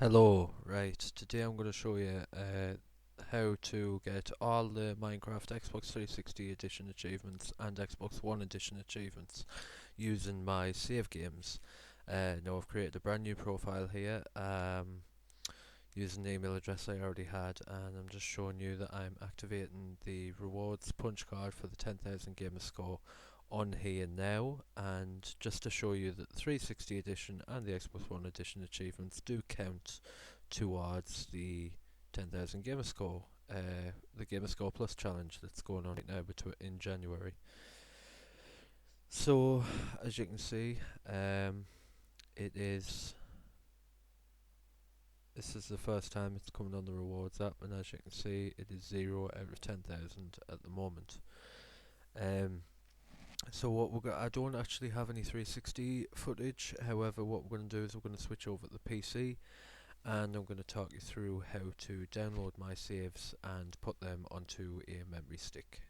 Hello, right, today I'm going to show you how to get all the Minecraft Xbox 360 edition achievements and Xbox One edition achievements using my save games. Now I've created a brand new profile here using the email address I already had, and I'm just showing you that I'm activating the rewards punch card for the 10,000 Gamerscore on here now, and just to show you that the 360 edition and the Xbox One edition achievements do count towards the 10,000 Gamerscore, the Gamerscore Plus challenge that's going on right now in January. So, as you can see, it is. This is the first time it's coming on the rewards app, and as you can see, it is 0 out of 10,000 at the moment. So what I don't actually have any 360 footage. However, what we're going to do is we're going to switch over to the PC, and I'm going to talk you through how to download my saves and put them onto a memory stick.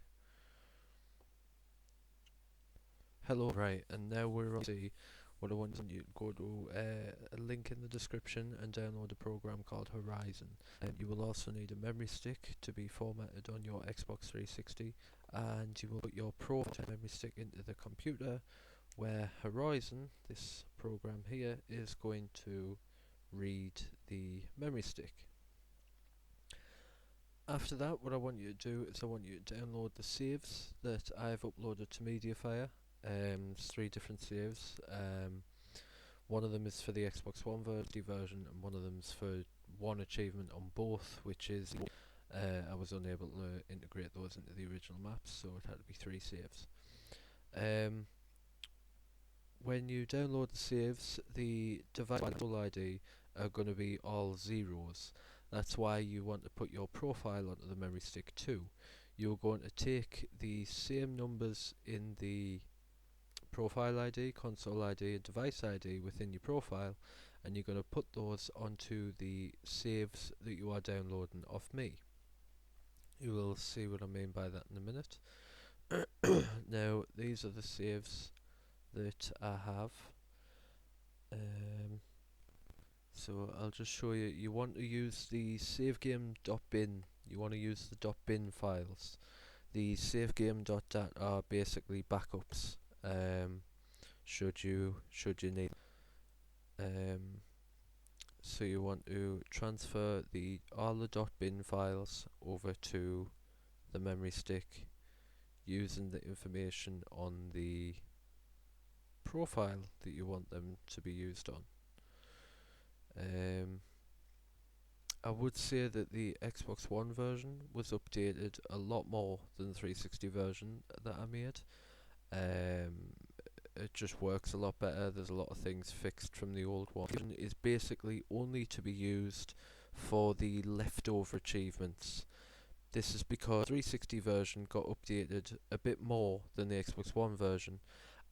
Hello, right, and now we're on the what I want you to go to a link in the description and download a program called Horizon. You will also need a memory stick to be formatted on your Xbox 360, and you will put your memory stick into the computer, where Horizon, this program here, is going to read the memory stick. After that, what I want you to do is I want you to download the saves that I've uploaded to Mediafire. There's 3 different saves. One of them is for the Xbox One version, and one of them is for one achievement on both, which is I was unable to integrate those into the original maps, so it had to be 3 saves. When you download the saves, the device ID are going to be all zeros. That's why you want to put your profile onto the memory stick too. You're going to take the same numbers in the profile ID, console ID and device ID within your profile, and you're going to put those onto the saves that you are downloading off me. You will see what I mean by that in a minute. Now these are the saves that I have. So I'll just show you. You want to use the savegame.bin. You want to use the .bin files. The savegame.dat are basically backups. Should you need. So you want to transfer all the .bin files over to the memory stick using the information on the profile that you want them to be used on. I would say that the Xbox One version was updated a lot more than the 360 version that I made. It just works a lot better. There's a lot of things fixed from the old one. It is basically only to be used for the leftover achievements. This is because the 360 version got updated a bit more than the Xbox One version,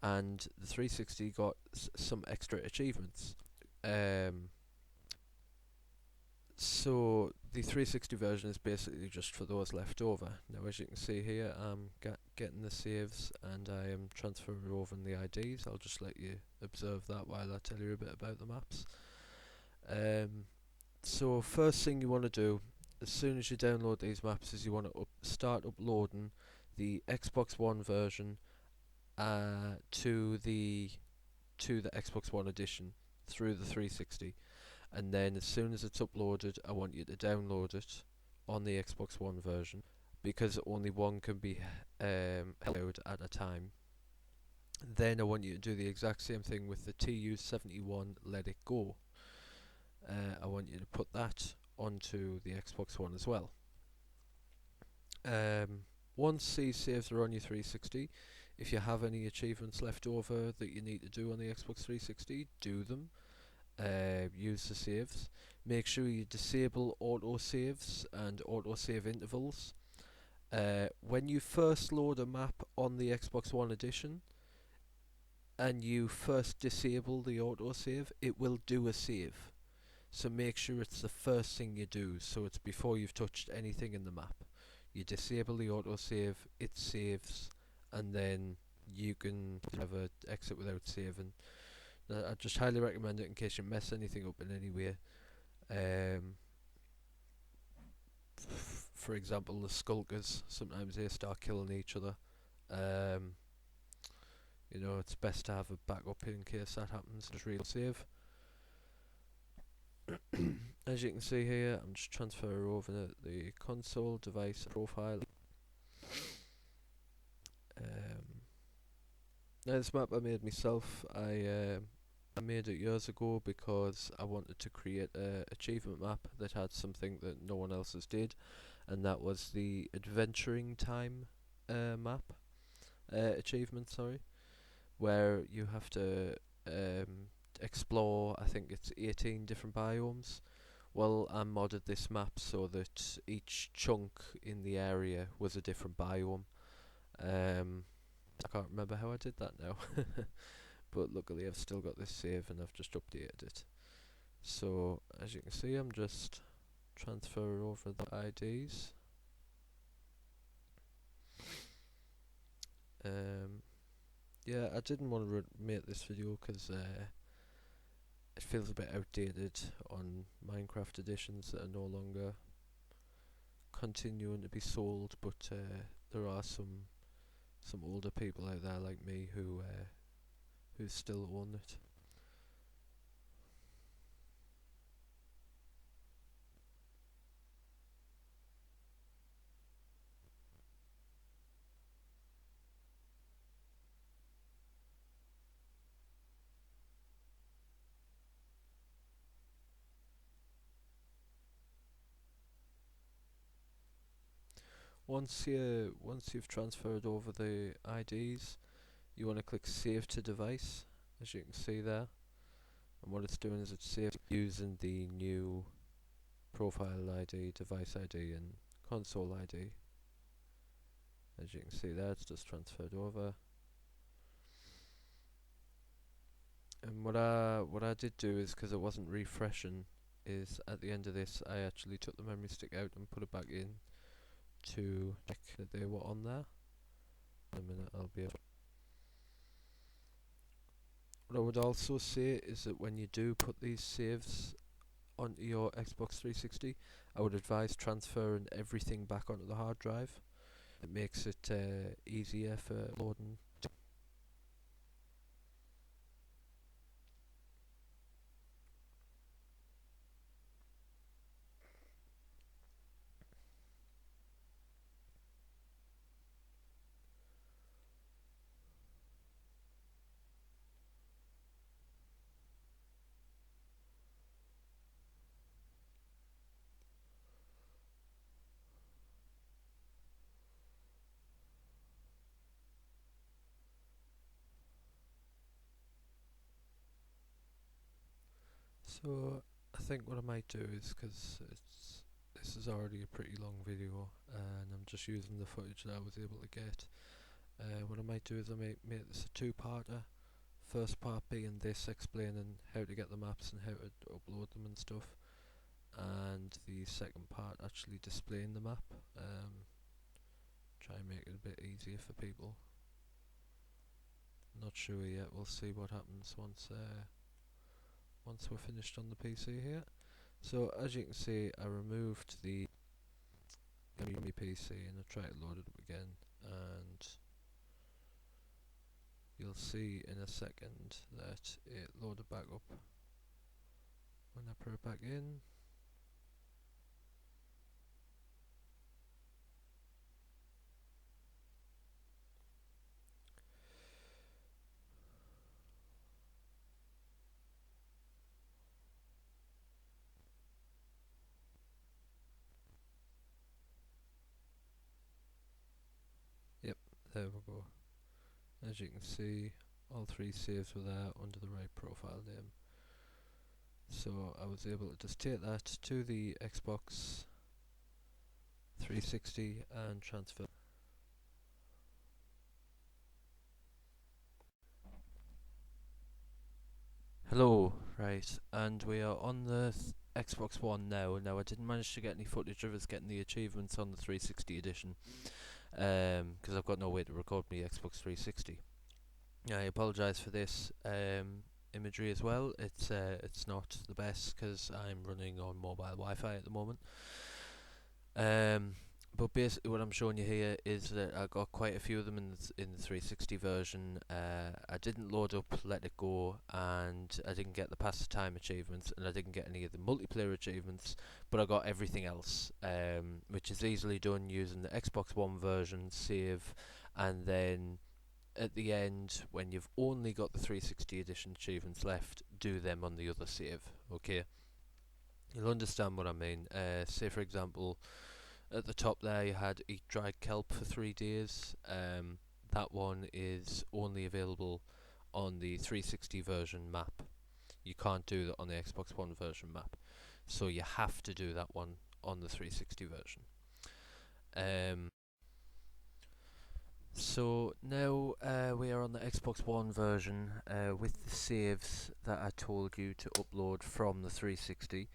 and the 360 got some extra achievements. So the 360 version is basically just for those left over. Now as you can see here, I'm getting the saves and I am transferring over the IDs. I'll just let you observe that while I tell you a bit about the maps. So first thing you want to do as soon as you download these maps is you want to start uploading the Xbox One version to the Xbox One edition through the 360. And then as soon as it's uploaded, I want you to download it on the Xbox One version, because only one can be held at a time. Then I want you to do the exact same thing with the TU71 Let It Go. I want you to put that onto the Xbox One as well. Once these saves are on your 360, if you have any achievements left over that you need to do on the Xbox 360, do them. Use the saves. Make sure you disable auto saves and auto save intervals. When you first load a map on the Xbox One edition and you first disable the auto save, it will do a save. So make sure it's the first thing you do, so it's before you've touched anything in the map. You disable the auto save, it saves, and then you can have an exit without saving. I just highly recommend it in case you mess anything up in any way. Um, for example, the skulkers, sometimes they start killing each other. Um, it's best to have a backup in case that happens. Just real save. As you can see here, I'm just transferring over the console device profile. Now this map I made myself. I made it years ago because I wanted to create a achievement map that had something that no one else has did, and that was the adventuring time map achievement. Sorry, where you have to explore. I think it's 18 different biomes. Well, I modded this map so that each chunk in the area was a different biome. Um, I can't remember how I did that now, but luckily I've still got this save and I've just updated it. So as you can see, I'm just transferring over the IDs. Yeah, I didn't want to make this video because it feels a bit outdated on Minecraft editions that are no longer continuing to be sold, but there are some older people out there like me who still own it. Once you've transferred over the IDs, you want to click Save to Device, as you can see there. And what it's doing is it's saving using the new profile ID, device ID, and console ID. As you can see there, it's just transferred over. And what I did do is, because it wasn't refreshing, is at the end of this I actually took the memory stick out and put it back in to check that they were on there. In a minute I'll be able. What I would also say is that when you do put these saves onto your Xbox 360, I would advise transferring everything back onto the hard drive. It makes it easier for loading. So I think what I might do is, because this is already a pretty long video and I'm just using the footage that I was able to get, what I might do is I might make this a two-parter. First part being this, explaining how to get the maps and how to upload them and stuff, and the second part actually displaying the map. Try and make it a bit easier for people. Not sure yet, we'll see what happens once we're finished on the PC here. So as you can see, I removed the PC and I tried to load it up again, and you'll see in a second that it loaded back up when I put it back in. Yep, there we go. As you can see, all three saves were there under the right profile name. So I was able to just take that to the Xbox 360 and transfer. Hello, right, and we are on the Xbox One now. Now I didn't manage to get any footage of us getting the achievements on the 360 edition, because I've got no way to record my Xbox 360. I apologise for this. imagery as well. It's not the best because I'm running on mobile Wi-Fi at the moment. Um, but basically, what I'm showing you here is that I got quite a few of them in the 360 version. I didn't load up Let It Go, and I didn't get the Pass the Time achievements, and I didn't get any of the multiplayer achievements. But I got everything else, which is easily done using the Xbox One version save, and then at the end, when you've only got the 360 edition achievements left, do them on the other save. Okay, you'll understand what I mean. Say for example, at the top there you had Eat Dried Kelp for 3 days. That one is only available on the 360 version map. You can't do that on the Xbox One version map. So you have to do that one on the 360 version. Um, so now we are on the Xbox One version with the saves that I told you to upload from the 360.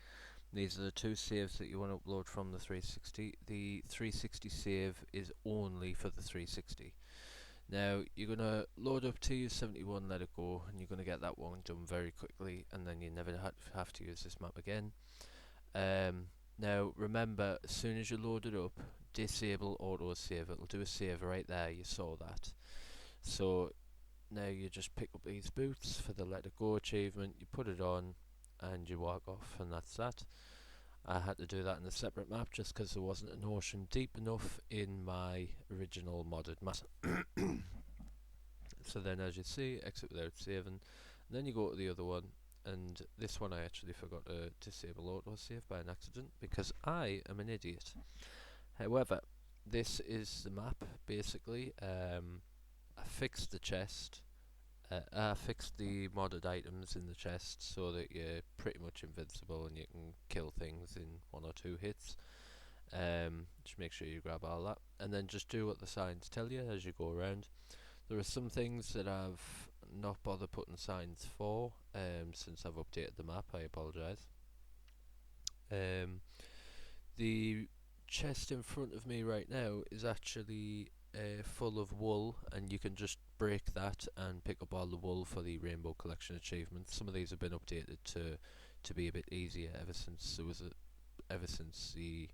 These are the two saves that you want to upload from the 360. The 360 save is only for the 360. Now you're going to load up TU71 Let It Go, and you're going to get that one done very quickly, and then you never have to use this map again. Now remember, as soon as you load it up, disable autosave. It'll do a save right there, you saw that. So now you just pick up these boots for the Let It Go achievement, you put it on, and you walk off, and that's that. I had to do that in a separate map just because there wasn't an ocean deep enough in my original modded map. So then, as you see, exit without saving. And then you go to the other one, and this one I actually forgot to disable autosave by an accident because I am an idiot. However, this is the map basically. I fixed the chest. I fixed the modded items in the chest so that you're pretty much invincible and you can kill things in 1 or 2 hits. Just make sure you grab all that, and then just do what the signs tell you as you go around. There are some things that I've not bothered putting signs for since I've updated the map. I apologise. The chest in front of me right now is actually full of wool, and you can just break that and pick up all the wool for the Rainbow Collection achievements. Some of these have been updated to be a bit easier ever since the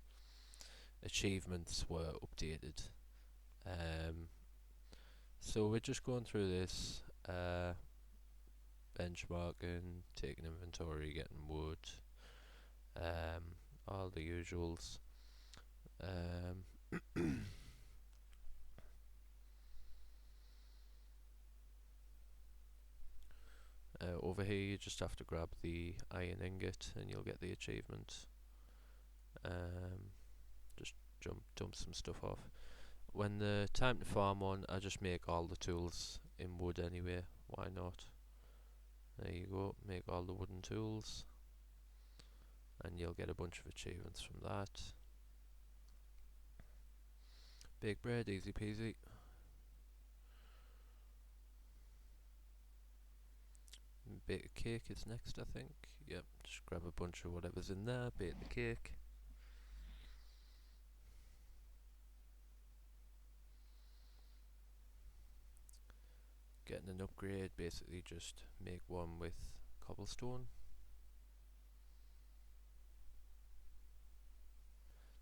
achievements were updated. So we're just going through this, benchmarking, taking inventory, getting wood, all the usuals. Over here you just have to grab the iron ingot and you'll get the achievement. Just dump some stuff off. When the time to farm on, I just make all the tools in wood anyway, why not? There you go, make all the wooden tools and you'll get a bunch of achievements from that. Bake bread, easy peasy. Bake a cake is next, I think. Yep, just grab a bunch of whatever's in there, bake the cake. Getting an upgrade, basically just make one with cobblestone.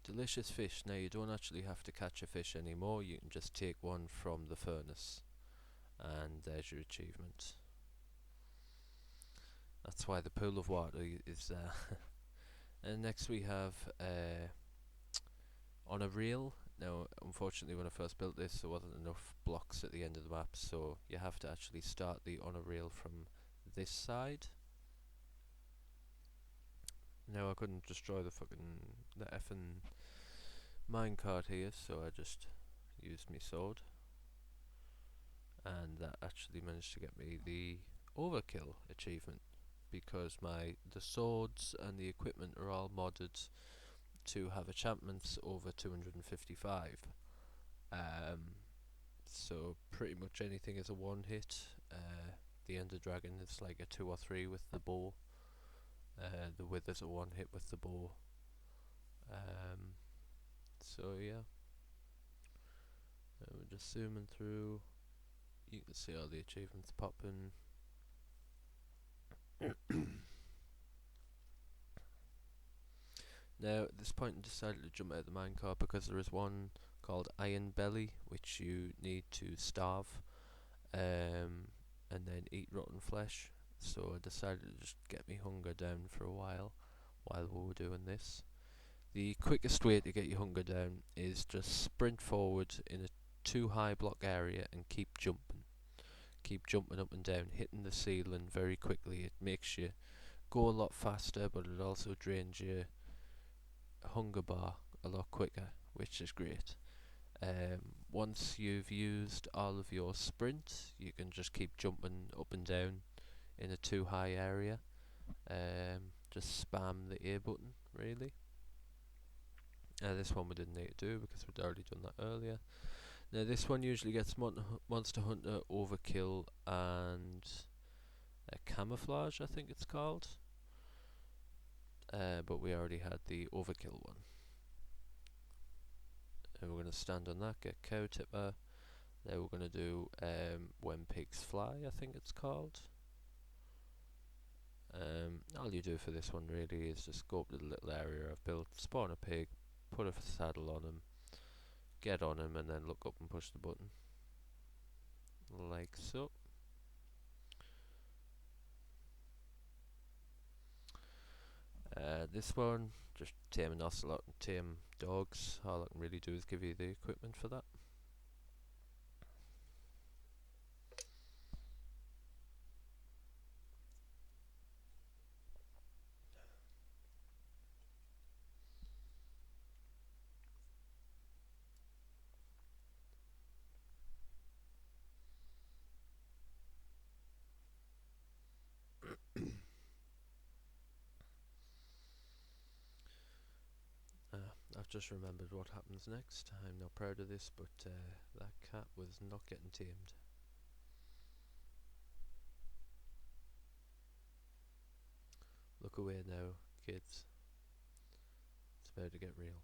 Delicious fish. Now you don't actually have to catch a fish anymore, you can just take one from the furnace, and there's your achievement. That's why the pool of water is there. And next we have on a reel. Now unfortunately when I first built this there wasn't enough blocks at the end of the map, so you have to actually start the on a reel from this side. Now I couldn't destroy the effing minecart here, so I just used my sword, and that actually managed to get me the overkill achievement because the swords and the equipment are all modded to have enchantments over 255. So pretty much anything is a one hit. The Ender Dragon is like a 2 or 3 with the bow. The Wither's a one hit with the bow. So yeah, we're just zooming through. You can see all the achievements popping. Now, at this point, I decided to jump out of the minecart because there is one called Iron Belly, which you need to starve and then eat rotten flesh. So I decided to just get me hunger down for a while we were doing this. The quickest way to get your hunger down is just sprint forward in a too high block area and keep jumping. Keep jumping up and down, hitting the ceiling very quickly. It makes you go a lot faster, but it also drains your hunger bar a lot quicker, which is great. Once you've used all of your sprint, you can just keep jumping up and down in a too high area. Just spam the A button, really. This one we didn't need to do because we'd already done that earlier. Now this one usually gets Monster Hunter, Overkill and Camouflage, I think it's called. But we already had the Overkill one. And we're going to stand on that, get Cow Tipper. Now we're going to do When Pigs Fly, I think it's called. All you do for this one really is just go up to the little area I've built, spawn a pig, put a saddle on him, get on him, and then look up and push the button. Like so. This one, just tame an ocelot and tame dogs. All I can really do is give you the equipment for that. I've just remembered what happens next. I'm not proud of this, but that cat was not getting tamed. Look away now, kids. It's about to get real.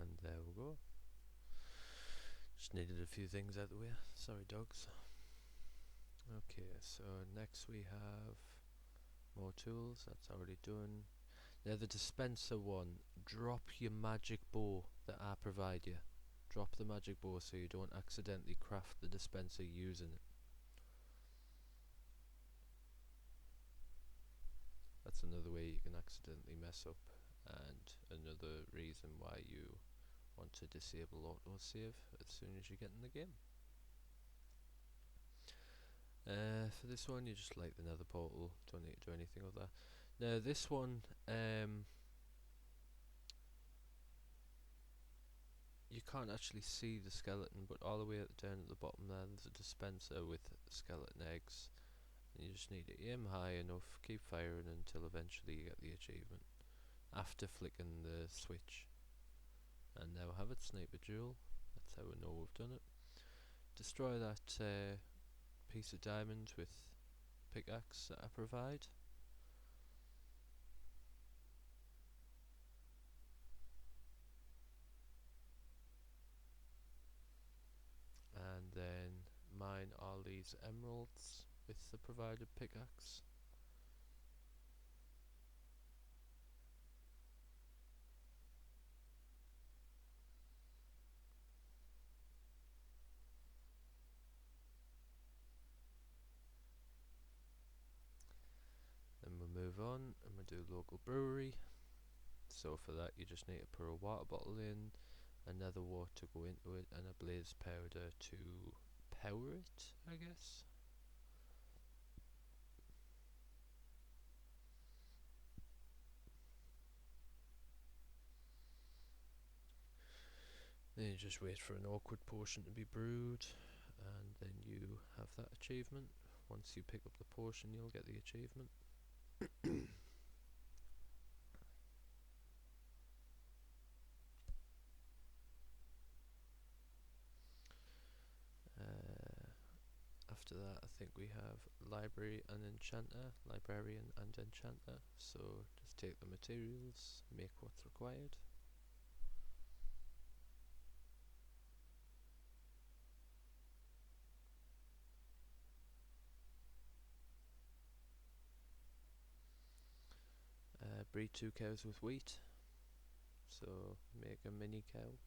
And there we go. Just needed a few things out of the way. Sorry, dogs. Okay, so next we have more tools. That's already done. Now the dispenser one. Drop your magic bow that I provide you. Drop the magic bow so you don't accidentally craft the dispenser using it. That's another way you can accidentally mess up, and another reason why you want to disable autosave as soon as you get in the game. For this one, you just light the nether portal, don't need to do anything with that. Now this one, you can't actually see the skeleton, but all the way down at the bottom there's a dispenser with skeleton eggs. And you just need to aim high enough, keep firing until eventually you get the achievement. After flicking the switch. And now have it, Sniper Jewel. That's how we know we've done it. Destroy that piece of diamond with pickaxe that I provide. And then mine all these emeralds with the provided pickaxe. Then we'll move on and we'll do local brewery. So for that you just need to put a water bottle in, another water to go into it, and a blaze powder to power it, I guess. Then you just wait for an awkward potion to be brewed, and then you have that achievement. once you pick up the potion, you'll get the achievement. After that, I think we have librarian and enchanter, so just take the materials, make what's required. Breed 2 cows with wheat, so make a mini cow.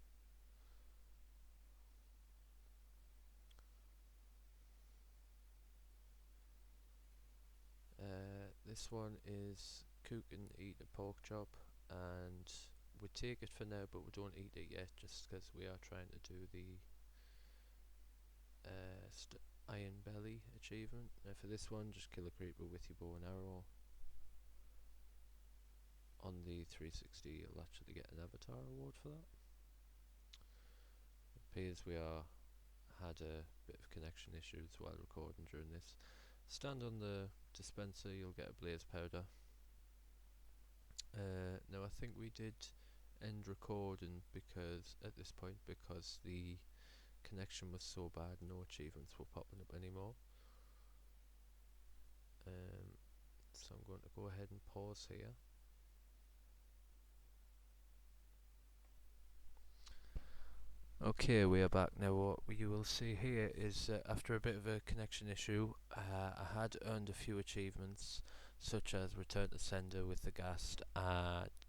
This one is cook and eat a pork chop, and we take it for now, but we don't eat it yet, just because we are trying to do the Iron Belly achievement. Now for this one, just kill a creeper with your bow and arrow. On the 360, you'll actually get an avatar award for that. It appears we had a bit of connection issues while recording during this. Stand on the dispenser, you'll get a blaze powder. Now I think we did end recording because at this point, because the connection was so bad, no achievements were popping up anymore. So I'm going to go ahead and pause here. Okay, we are back now. What you will see here is after a bit of a connection issue, I had earned a few achievements, such as Return to Sender with the Ghast,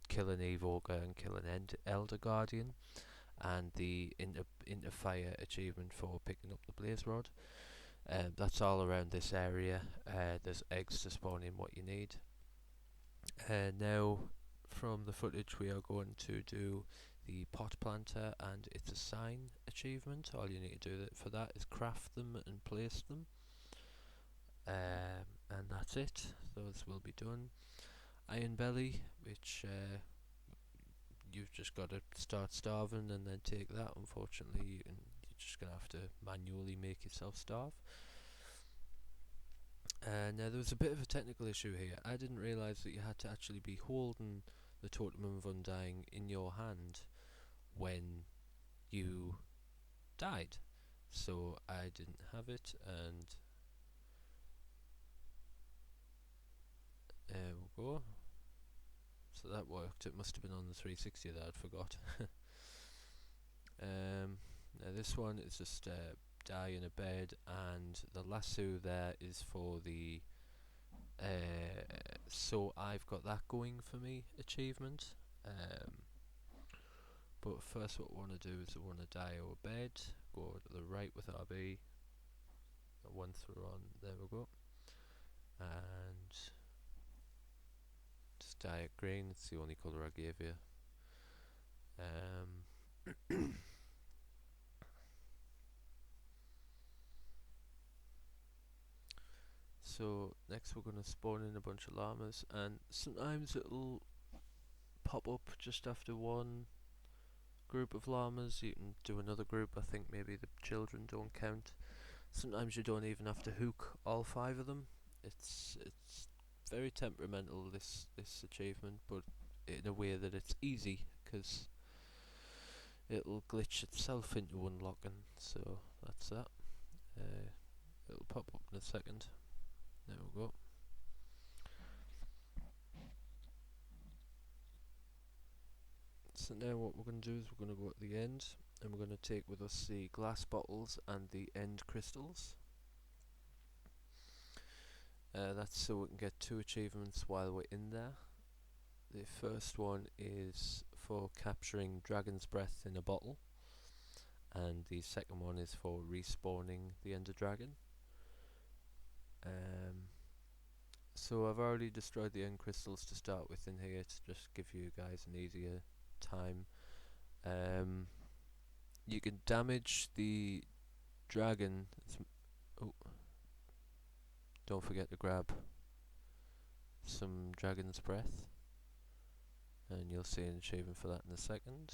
kill an Evoker and kill an Elder Guardian, and the Interfire achievement for picking up the Blaze Rod. That's all around this area. There's eggs to spawn in what you need. Now, from the footage, we are going to do the pot planter and it's a sign achievement. All you need to do for that is craft them and place them, and that's it. Those will be done. Iron Belly, which you've just got to start starving and then take that. Unfortunately, you're just going to have to manually make yourself starve. Now there was a bit of a technical issue here. I didn't realise that you had to actually be holding the Totem of Undying in your hand when you died, so I didn't have it, and there we go. So that worked. It must have been on the 360 that I'd forgot. Now this one is just die in a bed, and the lasso there is for the so I've got that going for me achievement. But first what we want to do is we want to die our bed, go to the right with RB, once we're on, there we go, and just dye it green, it's the only colour I gave you. So next we're going to spawn in a bunch of llamas, and sometimes it'll pop up just after one group of llamas. You can do another group. I think maybe the children don't count. Sometimes you don't even have to hook all 5 of them. It's very temperamental, this achievement, but in a way that it's easy, because it'll glitch itself into unlocking. So that's that. It'll pop up in a second. There we go. So now what we're going to do is we're going to go at the end, and we're going to take with us the glass bottles and the end crystals. That's so we can get 2 achievements while we're in there. The first one is for capturing Dragon's Breath in a bottle, and the second one is for respawning the Ender Dragon. So I've already destroyed the end crystals to start with in here to just give you guys an easier time. You can damage the dragon. Oh, don't forget to grab some Dragon's Breath, and you'll see an achievement for that in a second.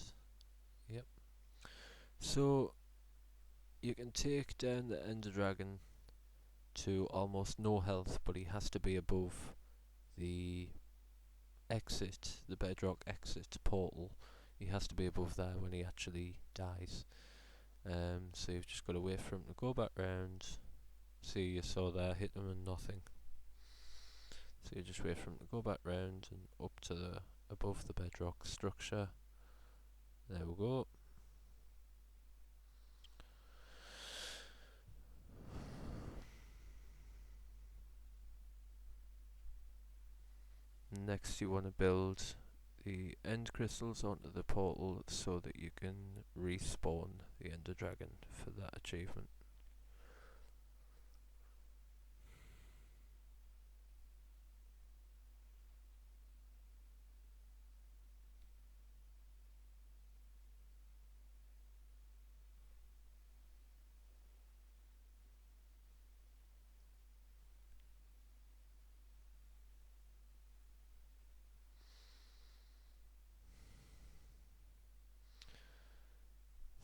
Yep. So you can take down the Ender Dragon to almost no health, but he has to be above the the bedrock exit portal. He has to be above there when he actually dies. So you've just got to wait for him to go back round. See, you saw there, hit him and nothing. So you just wait for him to go back round and up to the above the bedrock structure. There we go. Next you want to build the end crystals onto the portal so that you can respawn the Ender Dragon for that achievement.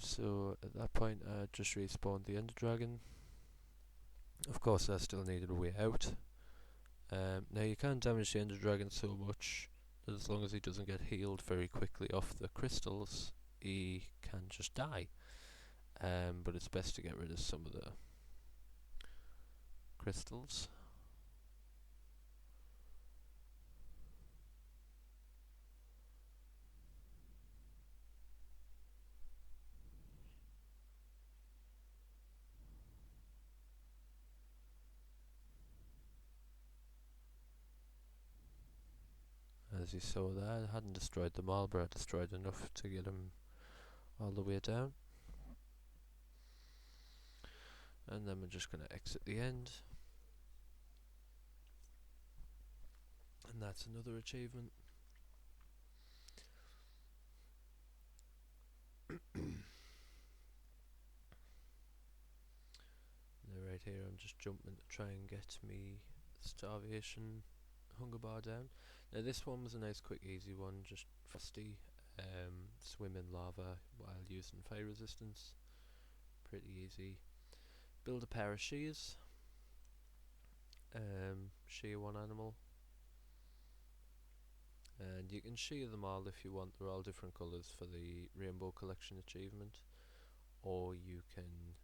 So at that point I just respawned the Ender Dragon. Of course I still needed a way out. Now you can't damage the Ender Dragon so much that as long as he doesn't get healed very quickly off the crystals, he can just die. But it's best to get rid of some of the crystals. As you saw there, I hadn't destroyed them all, but I destroyed enough to get him all the way down. And then we're just going to exit the end. And that's another achievement. Now right here I'm just jumping to try and get me starvation hunger bar down. Now this one was a nice quick easy one, just frosty, swim in lava while using fire resistance, pretty easy. Build a pair of shears, shear one animal, and you can shear them all if you want. They're all different colours for the rainbow collection achievement, or you can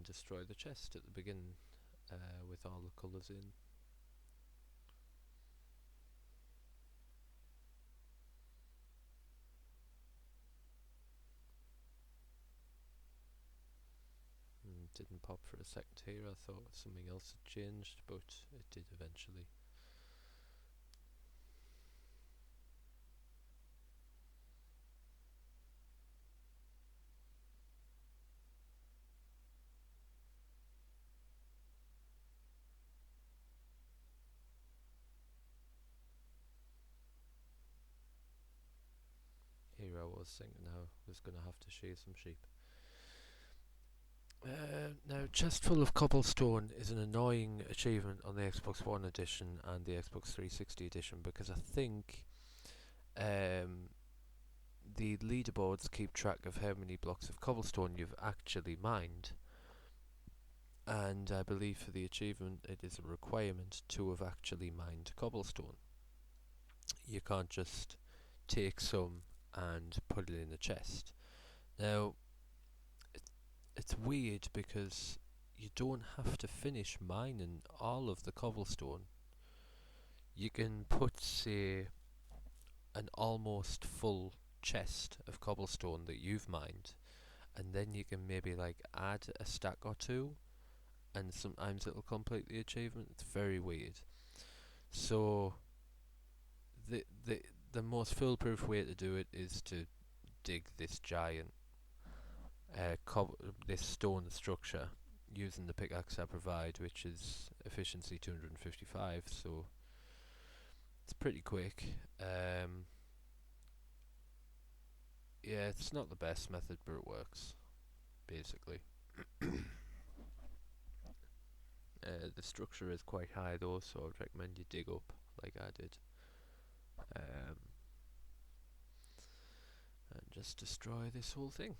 destroy the chest at the beginning with all the colours in. Didn't pop for a second here. I thought something else had changed, but it did eventually. Here I was thinking I was going to have to shear some sheep. Now, Chest Full of Cobblestone is an annoying achievement on the Xbox One edition and the Xbox 360 edition, because I think the leaderboards keep track of how many blocks of cobblestone you've actually mined, and I believe for the achievement it is a requirement to have actually mined cobblestone. You can't just take some and put it in a chest. Now, it's weird because you don't have to finish mining all of the cobblestone. You can put, say, an almost full chest of cobblestone that you've mined, and then you can maybe like add a stack or two, and sometimes it'll complete the achievement. It's very weird. So the most foolproof way to do it is to dig this giant this stone structure using the pickaxe I provide, which is efficiency 255, so it's pretty quick. Yeah, it's not the best method, but it works, basically. The structure is quite high though, so I'd recommend you dig up like I did. And just destroy this whole thing.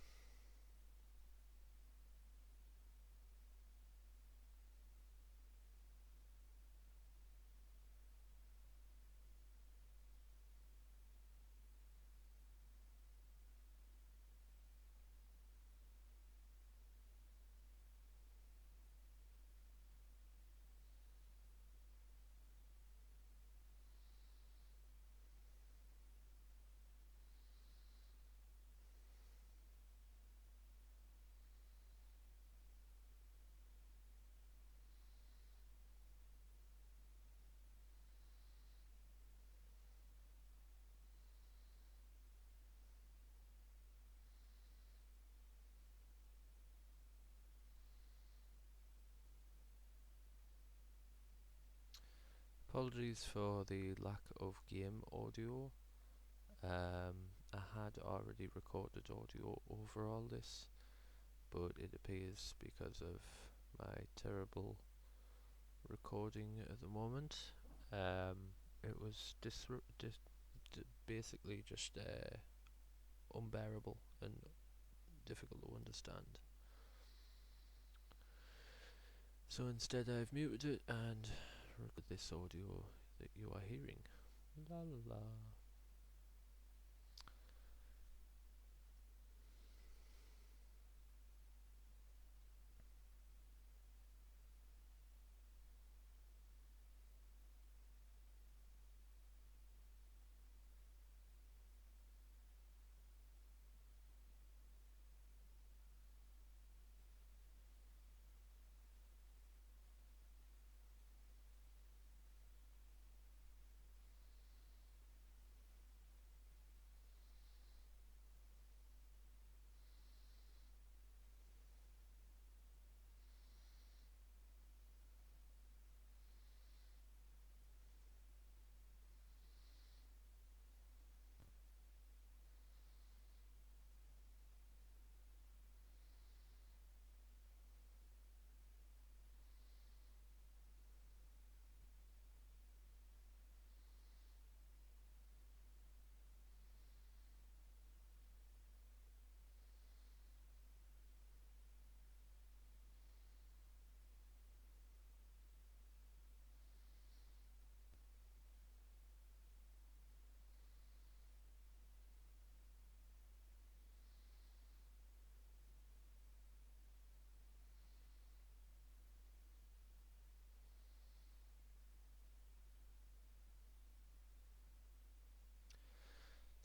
Apologies for the lack of game audio. I had already recorded audio over all this, but it appears because of my terrible recording at the moment, it was basically just unbearable and difficult to understand. So instead I've muted it and recorded this audio that you are hearing. La la la.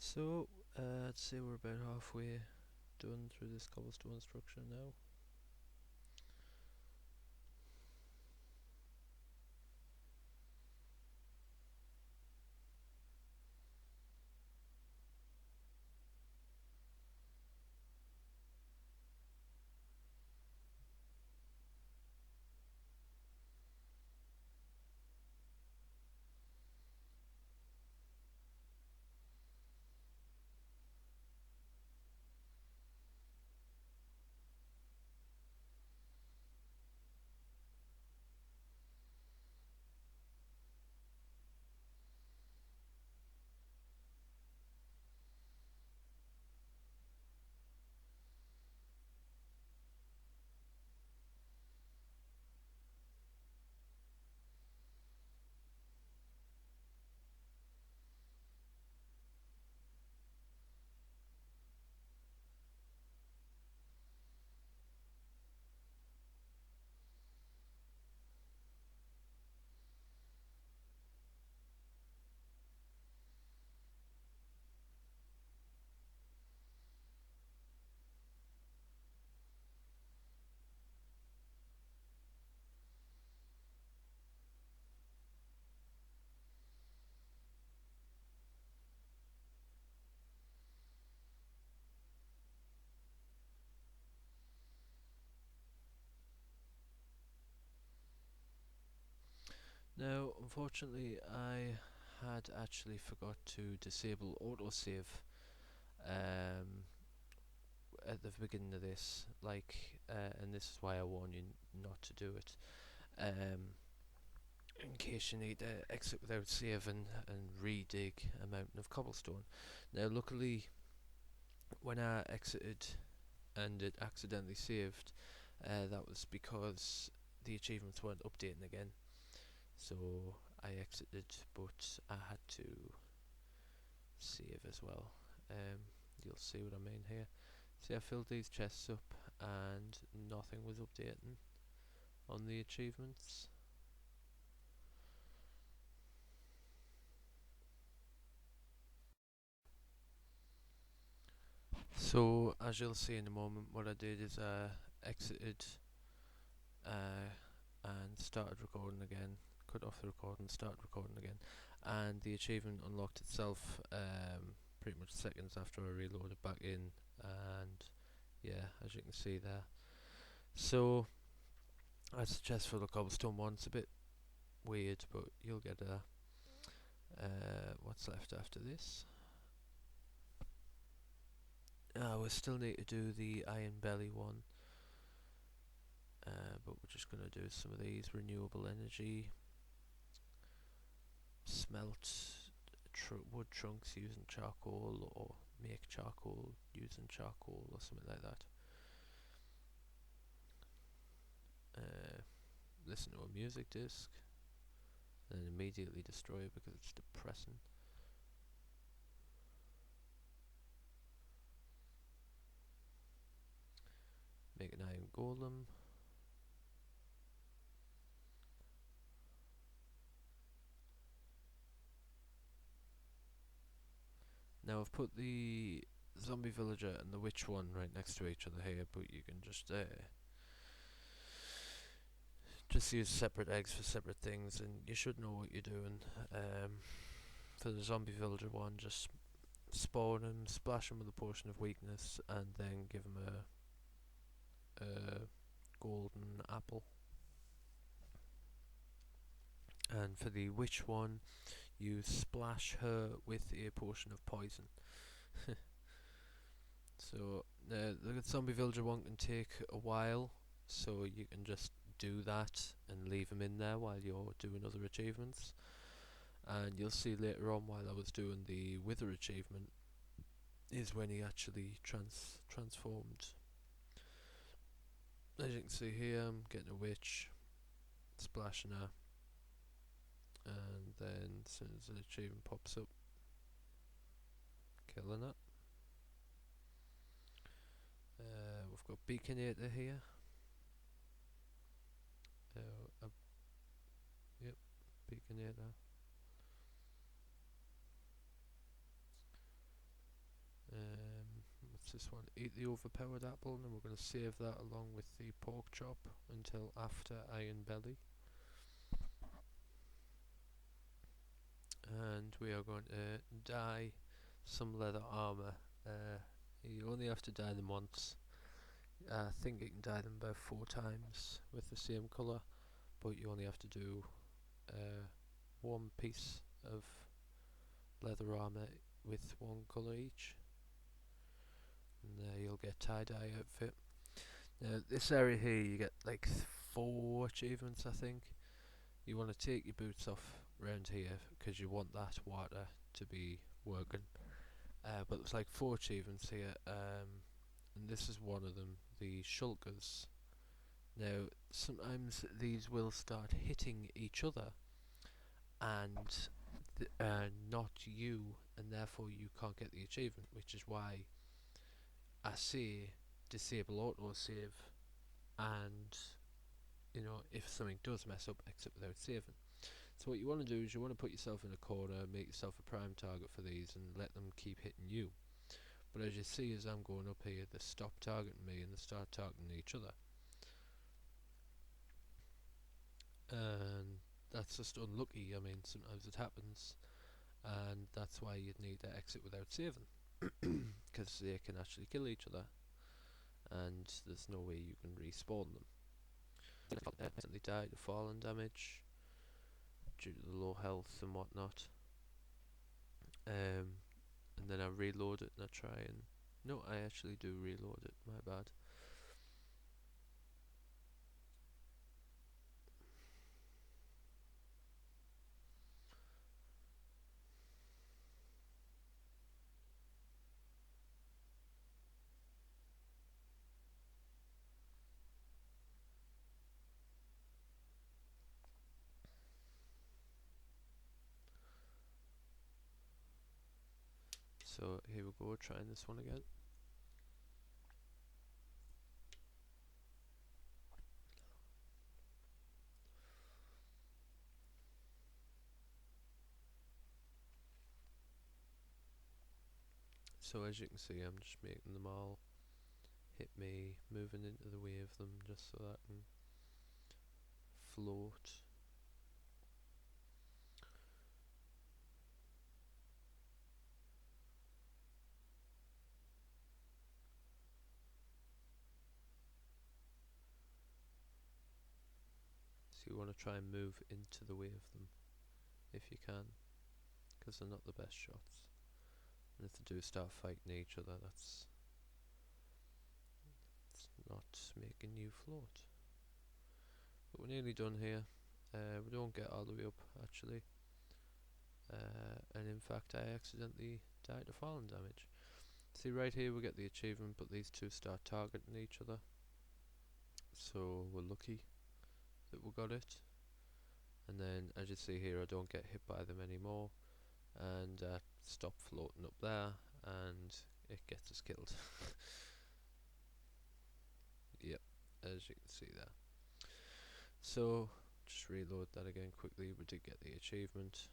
So, I'd say we're about halfway done through this cobblestone structure now. Now, unfortunately, I had actually forgot to disable autosave um, at the beginning of this, and this is why I warn you not to do it. In case you need to exit without save and re-dig a mountain of cobblestone. Now, luckily, when I exited and it accidentally saved, that was because the achievements weren't updating again. So I exited, but I had to save as well. You'll see what I mean here. See, I filled these chests up and nothing was updating on the achievements. So as you'll see in a moment, what I did is I exited and started recording again, cut off the recording, started recording again, and the achievement unlocked itself pretty much seconds after I reloaded back in, and yeah, as you can see there. So I suggest for the cobblestone one, it's a bit weird, but you'll get a what's left after this. We still need to do the Iron Belly one, but we're just going to do some of these renewable energy, smelt wood trunks using charcoal, or make charcoal using charcoal, or something like that. Listen to a music disc, and immediately destroy it because it's depressing. Make an iron golem. Now I've put the zombie villager and the witch one right next to each other here, but you can just use separate eggs for separate things, and you should know what you're doing. For the zombie villager one, just spawn him, splash him with a potion of weakness, and then give him a golden apple. And for the witch one, you splash her with a potion of poison. So the zombie villager one can take a while, so you can just do that and leave him in there while you're doing other achievements. And you'll see later on, while I was doing the wither achievement, is when he actually transformed. As you can see here, I'm getting a witch, splashing her, and then as soon as the achievement pops up, killing it. We've got Beaconator here. Yep, Beaconator. What's this one? Eat the overpowered apple, and then we're going to save that along with the pork chop until after Iron Belly. And we are going to dye some leather armor. You only have to dye them once. I think you can dye them about 4 times with the same colour, but you only have to do one piece of leather armor with one colour each, and you'll get tie-dye outfit. Now this area here, you get like 4 achievements, I think. You want to take your boots off around here because you want that water to be working, but there's like 4 achievements here, and this is one of them, the shulkers. Now sometimes these will start hitting each other and not you, and therefore you can't get the achievement, which is why I say disable autosave, and if something does mess up, exit without saving. So what you want to do is you want to put yourself in a corner, make yourself a prime target for these, and let them keep hitting you. But as you see, as I'm going up here, they stop targeting me and they start targeting each other, and that's just unlucky. I mean, sometimes it happens, and that's why you'd need to exit without saving, because they can actually kill each other, and there's no way you can respawn them. They die to fallen damage due to the low health and whatnot. And then I reload it and I try and... No, I actually do reload it, my bad. So here we go, trying this one again. So as you can see, I'm just making them all hit me, moving into the way of them just so that I can float. See you want to try and move into the way of them if you can, because they're not the best shots. And if they do start fighting each other, that's not making you float. But we're nearly done here. We don't get all the way up actually, and in fact I accidentally died to falling damage. See right here we get the achievement, but these two start targeting each other, so we're lucky that we got it. And then as you see here, I don't get hit by them anymore, and stop floating up there, and it gets us killed. Yep, as you can see there. So just reload that again quickly. We did get the achievement.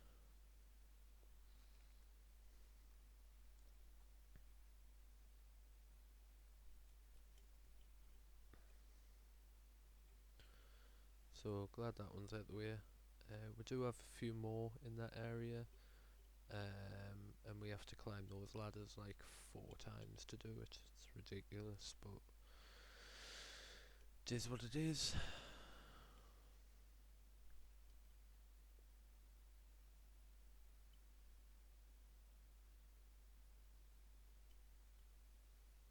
So glad that one's out the way. We do have a few more in that area, and we have to climb those ladders like 4 times to do it. It's ridiculous, but it is what it is.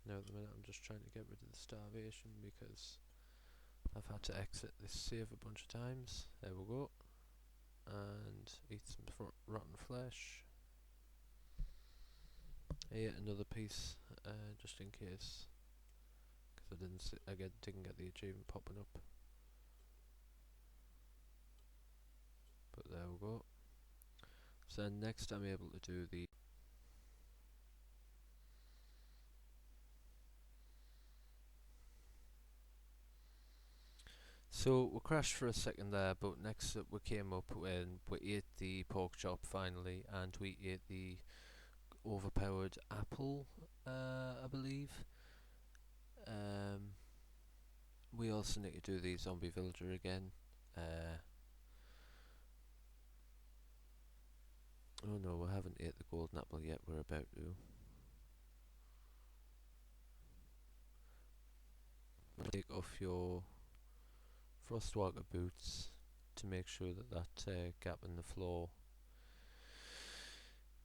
Now at the minute I'm just trying to get rid of the starvation because I've had to exit this save a bunch of times. There we go. And eat some rotten flesh. I ate another piece just in case, because I didn't get the achievement popping up. But there we go. So then next I'm able to do the So we crashed for a second there, but next up we came up when we ate the pork chop finally, and we ate the overpowered apple, I believe. We also need to do the zombie villager again. Oh no, we haven't ate the golden apple yet, we're about to. Take off your frostwalker boots to make sure that that gap in the floor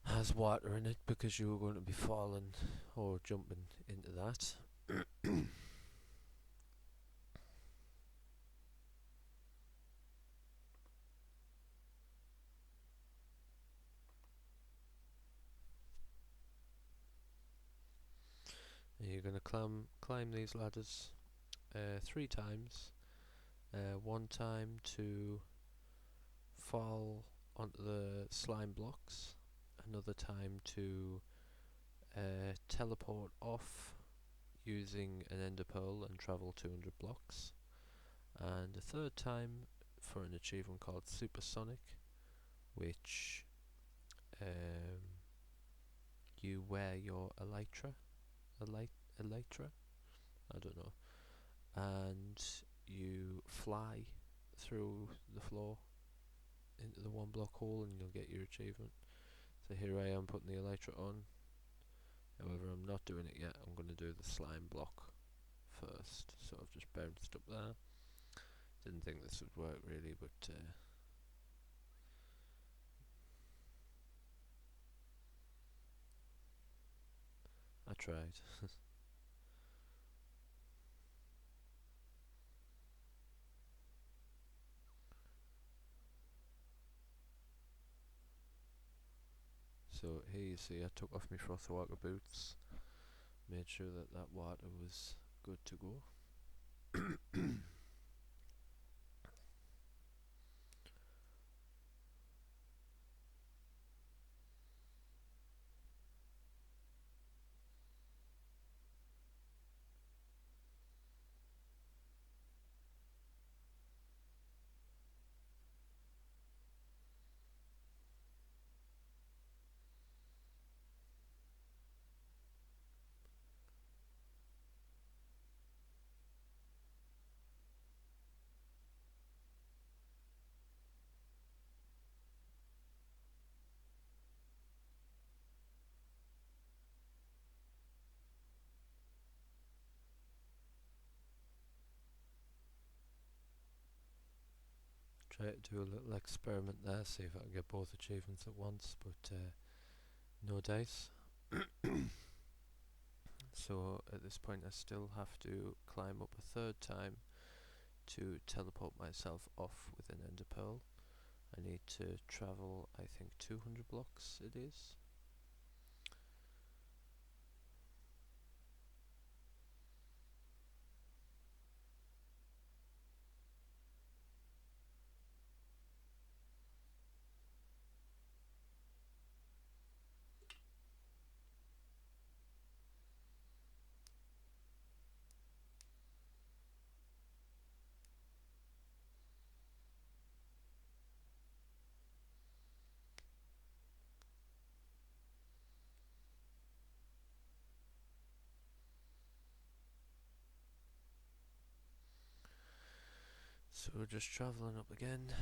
has water in it, because you are going to be falling or jumping into that. And you're going to climb these ladders 3 times. One time to fall onto the slime blocks, another time to teleport off using an ender pearl and travel 200 blocks, and a third time for an achievement called Supersonic, which you wear your elytra, I don't know, and you fly through the floor into the 1 block hole and you'll get your achievement. So here I am putting the elytra on. However, I'm not doing it yet. I'm going to do the slime block first. So I've just bounced up there. Didn't think this would work really, but I tried. So here you see I took off my frostwalker boots, made sure that that water was good to go. Try to do a little experiment there, see if I can get both achievements at once, but no dice. So at this point I still have to climb up a third time to teleport myself off with an ender pearl. I need to travel, I think 200 blocks it is. So we're just travelling up again.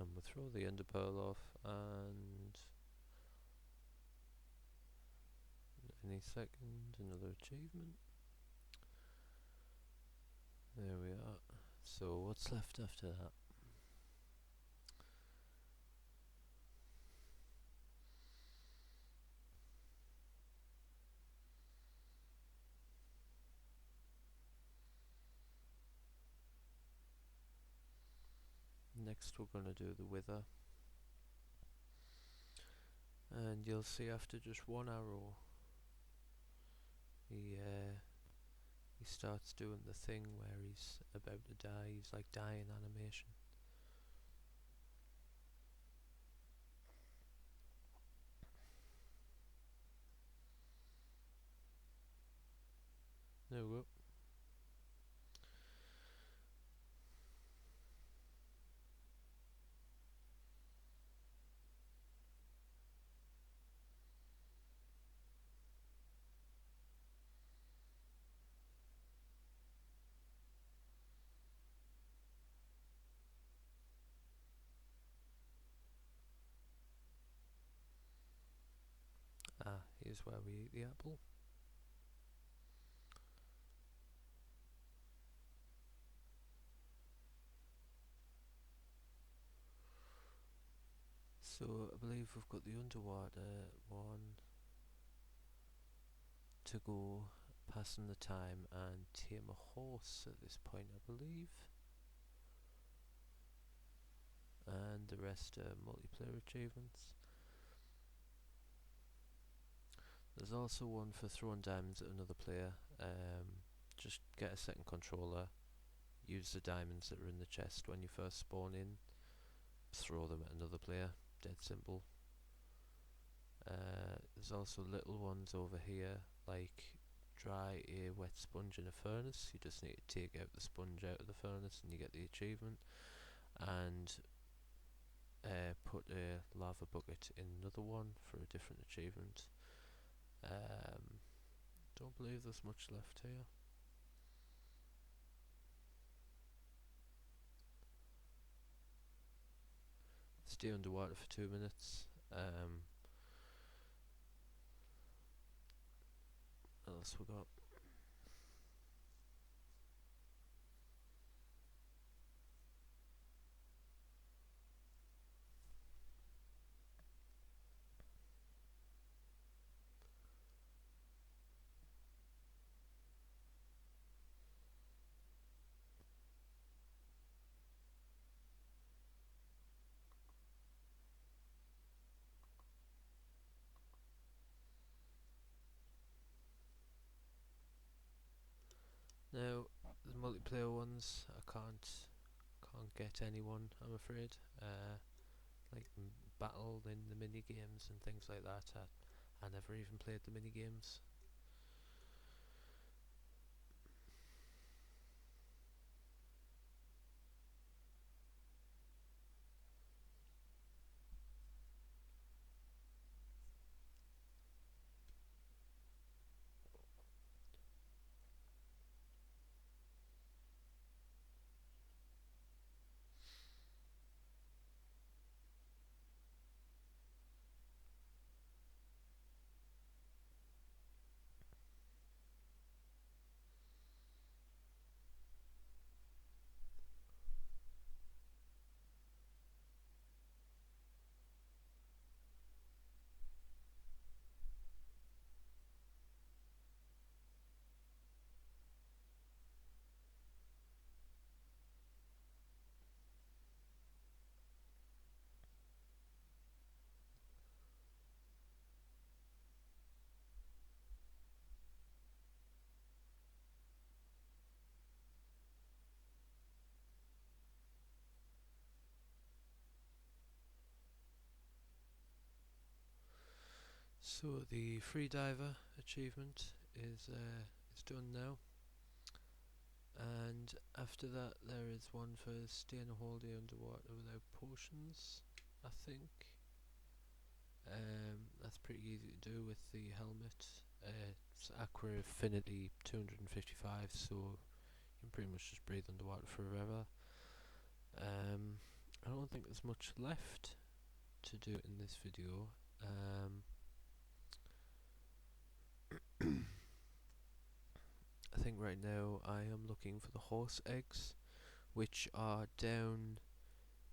And we'll throw the ender pearl off, and any second another achievement. There we are. So what's left after that? Next we're going to do the wither, and you'll see after just one arrow he starts doing the thing where he's about to die. He's like dying animation. There we go. Here's where we eat the apple. So I believe we've got the underwater one to go, passing the time and tame a horse at this point, I believe. And the rest are multiplayer achievements. There's also one for throwing diamonds at another player. Just get a second controller, use the diamonds that are in the chest when you first spawn in, throw them at another player. Dead simple. There's also little ones over here, like dry a wet sponge in a furnace. You just need to take out the sponge out of the furnace and you get the achievement. And put a lava bucket in another one for a different achievement. Don't believe there's much left here. Stay underwater for 2 minutes. What else we got? Now the multiplayer ones, I can't get anyone, I'm afraid. Like battle in the mini games and things like that. I never even played the mini games. So the freediver achievement is done now, and after that there is one for staying a whole day underwater without potions, I think. That's pretty easy to do with the helmet. It's Aqua Affinity 255, so you can pretty much just breathe underwater forever. I don't think there's much left to do in this video. I think right now I am looking for the horse eggs, which are down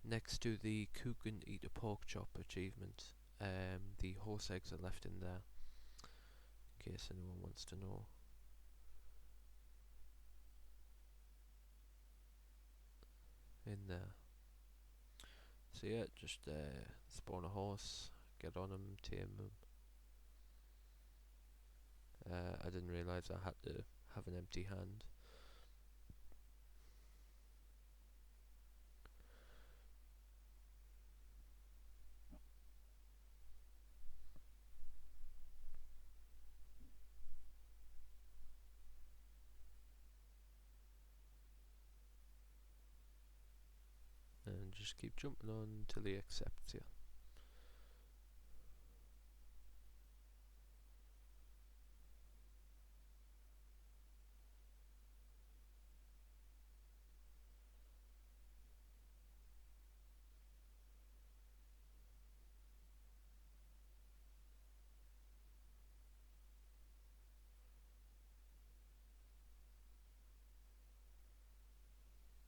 next to the cook and eat a pork chop achievement. The horse eggs are left in there, in case anyone wants to know. In there. So yeah, just spawn a horse, get on him, tame him. I didn't realise I had to have an empty hand. And just keep jumping on until he accepts you.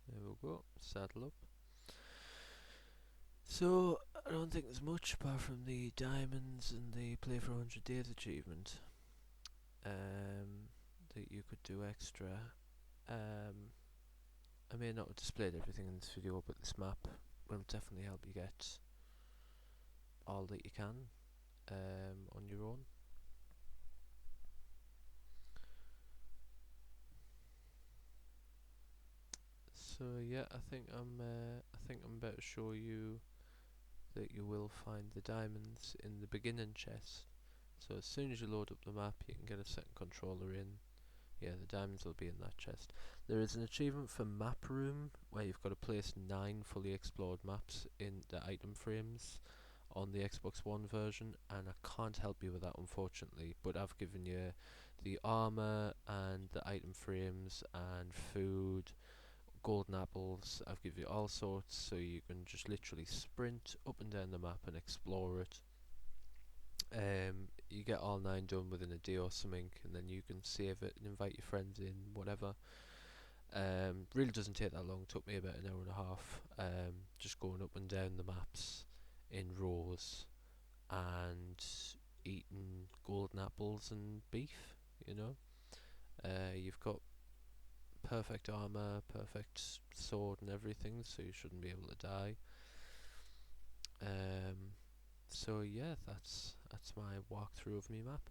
There we go, saddle up. So, I don't think there's much apart from the diamonds and the play for 100 days achievement that you could do extra. I may not have displayed everything in this video, but this map will definitely help you get all that you can on your own. So yeah, I think I'm about to show you that you will find the diamonds in the beginning chest. So as soon as you load up the map, you can get a second controller in. Yeah, the diamonds will be in that chest. There is an achievement for map room where you've got to place 9 fully explored maps in the item frames on the Xbox One version, and I can't help you with that unfortunately, but I've given you the armor and the item frames and food, golden apples. I've given you all sorts, so you can just literally sprint up and down the map and explore it. You get all 9 done within a day or something, and then you can save it and invite your friends in, whatever. Really doesn't take that long. Took me about an hour and a half. Just going up and down the maps in rows and eating golden apples and beef. You know, you've got perfect armor, perfect sword, and everything, so you shouldn't be able to die. So yeah, that's my walkthrough of me map.